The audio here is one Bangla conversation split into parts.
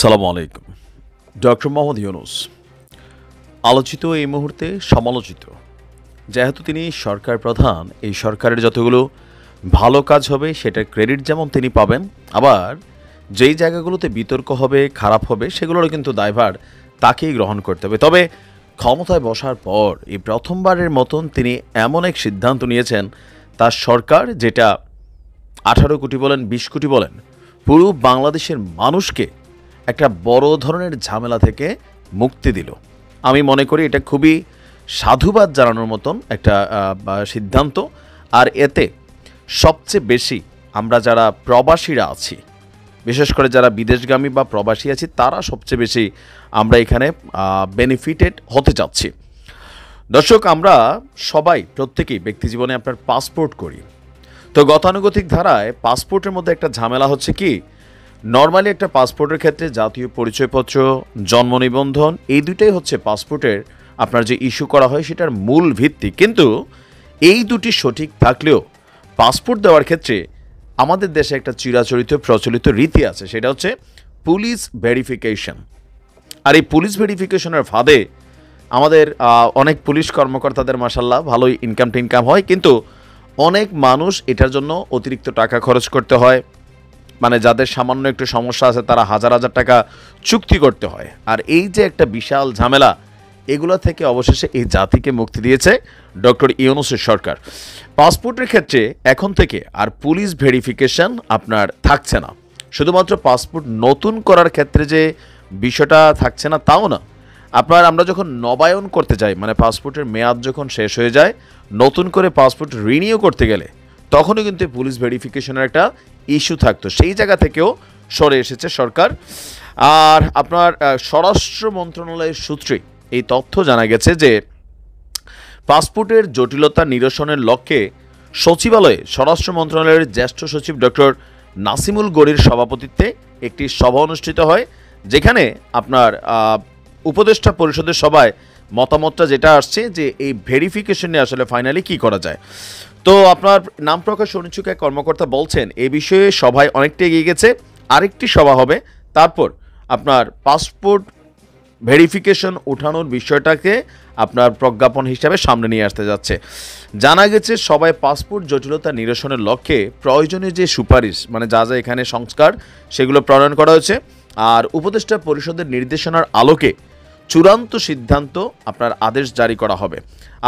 সালামু আলাইকুম। ডক্টর মোহাম্মদ ইউনূস আলোচিত এই মুহূর্তে সমালোচিত। যেহেতু তিনি সরকার প্রধান, এই সরকারের যতগুলো ভালো কাজ হবে সেটার ক্রেডিট যেমন তিনি পাবেন, আবার যেই জায়গাগুলোতে বিতর্ক হবে, খারাপ হবে, সেগুলোরও কিন্তু দায়ভার তাকেই গ্রহণ করতে হবে। তবে ক্ষমতায় বসার পর এই প্রথমবারের মতন তিনি এমন এক সিদ্ধান্ত নিয়েছেন, তার সরকার যেটা 18 কোটি বলেন, 20 কোটি বলেন, পুরো বাংলাদেশের মানুষকে একটা বড় ধরনের ঝামেলা থেকে মুক্তি দিল। আমি মনে করি এটা খুবই সাধুবাদ জানানোর মতন একটা সিদ্ধান্ত। আর এতে সবচেয়ে বেশি আমরা যারা প্রবাসীরা আছি, বিশেষ করে যারা বিদেশগামী বা প্রবাসী আছি, তারা সবচেয়ে বেশি আমরা এখানে বেনিফিটেড হতে চাচ্ছি। দর্শক, আমরা সবাই প্রত্যেকেই ব্যক্তিজীবনে আপনার পাসপোর্ট করি। তো গতানুগতিক ধারায় পাসপোর্টের মধ্যে একটা ঝামেলা হচ্ছে কি, নর্মালি একটা পাসপোর্টের ক্ষেত্রে জাতীয় পরিচয়পত্র, জন্ম নিবন্ধন, এই দুইটাই হচ্ছে পাসপোর্টের আপনার যে ইস্যু করা হয় সেটার মূল ভিত্তি। কিন্তু এই দুটি সঠিক থাকলেও পাসপোর্ট দেওয়ার ক্ষেত্রে আমাদের দেশে একটা চিরাচরিত প্রচলিত রীতি আছে, সেটা হচ্ছে পুলিশ ভেরিফিকেশন। আর এই পুলিশ ভেরিফিকেশনের ফাঁদে আমাদের অনেক পুলিশ কর্মকর্তাদের মাশাল্লাহ ভালোই ইনকাম হয়, কিন্তু অনেক মানুষ এটার জন্য অতিরিক্ত টাকা খরচ করতে হয়। মানে যাদের সামান্য একটু সমস্যা আছে তারা হাজার হাজার টাকা চুক্তি করতে হয়। আর এই যে একটা বিশাল ঝামেলা, এগুলো থেকে অবশেষে এই জাতিকে মুক্তি দিয়েছে ডক্টর ইউনূসের সরকার। পাসপোর্টের ক্ষেত্রে এখন থেকে আর পুলিশ ভেরিফিকেশন আপনার থাকছে না। শুধুমাত্র পাসপোর্ট নতুন করার ক্ষেত্রে যে বিষয়টা থাকছে না তাও না, আমরা যখন নবায়ন করতে যাই, মানে পাসপোর্টের মেয়াদ যখন শেষ হয়ে যায়, নতুন করে পাসপোর্ট রিনিউ করতে গেলে তখনও কিন্তু পুলিশ ভেরিফিকেশনের একটা ইস্যু থাকতো। সেই জায়গা থেকেও সরে এসেছে সরকার। আর আপনার স্বরাষ্ট্র মন্ত্রণালয়ের সূত্রে এই তথ্য জানা গেছে যে পাসপোর্টের জটিলতা নিরসনের লক্ষ্যে সচিবালয়ে স্বরাষ্ট্র মন্ত্রণালয়ের জ্যেষ্ঠ সচিব ডক্টর নাসিমুল গনির সভাপতিত্বে একটি সভা অনুষ্ঠিত হয়, যেখানে আপনার উপদেষ্টা পরিষদের সভায় মতামতটা যেটা আসছে যে এই ভেরিফিকেশন নিয়ে আসলে ফাইনালি কী করা যায়। তো আপনার নাম প্রকাশ অনিচ্ছুক এক কর্মকর্তা বলছেন এই বিষয়ে সভায় অনেকটা এগিয়ে গেছে, আরেকটি সভা হবে, তারপর আপনার পাসপোর্ট ভেরিফিকেশন উঠানোর বিষয়টাকে আপনার প্রজ্ঞাপন হিসাবে সামনে নিয়ে আসতে যাচ্ছে। জানা গেছে সবাই পাসপোর্ট জটিলতা নিরসনের লক্ষ্যে প্রয়োজনীয় যে সুপারিশ, মানে যা যা এখানে সংস্কার, সেগুলো প্রণয়ন করা হয়েছে। আর উপদেষ্টা পরিষদের নির্দেশনার আলোকে চূড়ান্ত সিদ্ধান্ত আপনার আদেশ জারি করা হবে।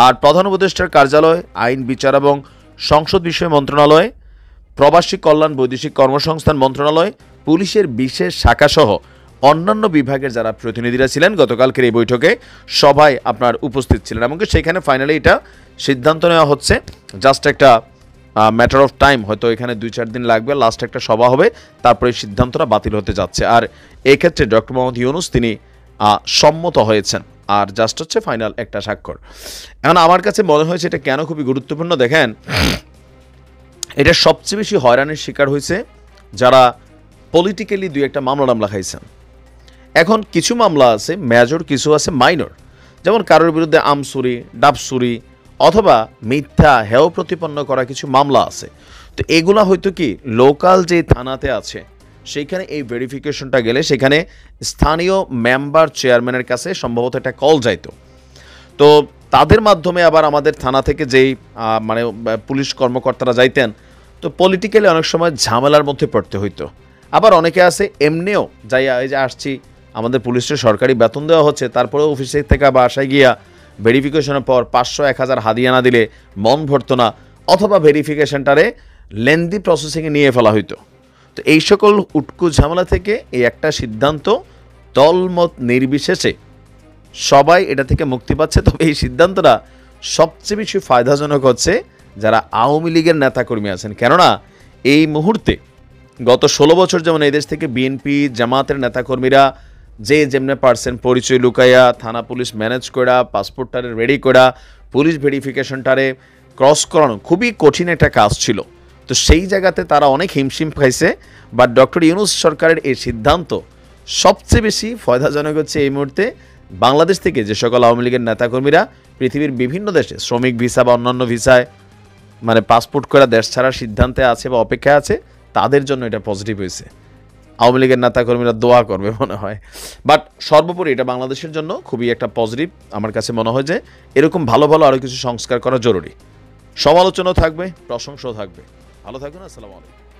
আর প্রধান উপদেষ্টার কার্যালয়, আইন বিচার এবং সংসদ বিষয় মন্ত্রণালয়, প্রবাসী কল্যাণ বৈদেশিক কর্মসংস্থান মন্ত্রণালয়, পুলিশের বিশেষ শাখাসহ অন্যান্য বিভাগের যারা প্রতিনিধিরা ছিলেন গতকালকের এই বৈঠকে সবাই আপনার উপস্থিত ছিলেন, এমনকি সেখানে ফাইনালি এটা সিদ্ধান্ত নেওয়া হচ্ছে। জাস্ট একটা ম্যাটার অফ টাইম, হয়তো এখানে 2-4 দিন লাগবে, লাস্ট একটা সভা হবে, তারপরে এই সিদ্ধান্তটা বাতিল হতে যাচ্ছে। আর এক্ষেত্রে ডক্টর মোহাম্মদ ইউনূস তিনি সম্মত হয়েছেন, আর জাস্ট হচ্ছে ফাইনাল একটা স্বাক্ষর। এখন আমার কাছে মনে হয়েছে এটা কেন খুবই গুরুত্বপূর্ণ, দেখেন এটা সবচেয়ে বেশি হয়রানির শিকার হয়েছে যারা পলিটিক্যালি 2-1টা মামলা খাইছেন। এখন কিছু মামলা আছে মেজর, কিছু আছে মাইনর, যেমন কারোর বিরুদ্ধে আমসুরি, ডাবসুরি অথবা মিথ্যা হেয় প্রতিপন্ন করা কিছু মামলা আছে। তো এগুলা হয়তো কি লোকাল যে থানাতে আছে সেইখানে এই ভেরিফিকেশনটা গেলে সেখানে স্থানীয় মেম্বার চেয়ারম্যানের কাছে সম্ভবত একটা কল যাইতো। তো তাদের মাধ্যমে আবার আমাদের থানা থেকে যেই মানে পুলিশ কর্মকর্তারা যাইতেন, তো পলিটিক্যালি অনেক সময় ঝামেলার মধ্যে পড়তে হইতো। আবার অনেকে আছে এমনিও যাই, এই যে আসছি আমাদের পুলিশের সরকারি বেতন দেওয়া হচ্ছে, তারপরে অফিসে থেকে বাসায় গিয়া ভেরিফিকেশনের পর 500-1000 হাদিয়া না দিলে মন ভরতো না, অথবা ভেরিফিকেশনটারে লেন্দি প্রসেসিংয়ে নিয়ে ফেলা হইতো। তো এই সকল উটকু ঝামেলা থেকে এই একটা সিদ্ধান্ত দলমত নির্বিশেষে সবাই এটা থেকে মুক্তি পাচ্ছে। তবে এই সিদ্ধান্তটা সবচেয়ে বেশি ফায়দাজনক হচ্ছে যারা আওয়ামী লীগের নেতাকর্মী আছেন, কেননা এই মুহূর্তে গত 16 বছর যেমন এই দেশ থেকে বিএনপি জামাতের নেতাকর্মীরা যে যেমনে পারছেন পরিচয় লুকাইয়া থানা পুলিশ ম্যানেজ করা, পাসপোর্টটারে রেডি করা, পুলিশ ভেরিফিকেশনটারে ক্রস করানো খুবই কঠিন একটা কাজ ছিল। তো সেই জায়গাতে তারা অনেক হিমশিম খাইছে। বাট ডক্টর ইউনূস সরকারের এই সিদ্ধান্ত সবচেয়ে বেশি ফায়দাজনক হচ্ছে এই মুহূর্তে বাংলাদেশ থেকে যে সকল আওয়ামী লীগের নেতাকর্মীরা পৃথিবীর বিভিন্ন দেশে শ্রমিক ভিসা বা অন্যান্য ভিসায় মানে পাসপোর্ট করা দেশ ছাড়ার সিদ্ধান্তে আছে বা অপেক্ষায় আছে, তাদের জন্য এটা পজিটিভ হয়েছে। আওয়ামী লীগের নেতাকর্মীরা দোয়া করবে মনে হয়। বাট সর্বোপরি এটা বাংলাদেশের জন্য খুবই একটা পজিটিভ। আমার কাছে মনে হয় যে এরকম ভালো ভালো আরও কিছু সংস্কার করা জরুরি। সমালোচনাও থাকবে, প্রশংসাও থাকবে। ভালো থাকবেন। আসসালামু আলাইকুম।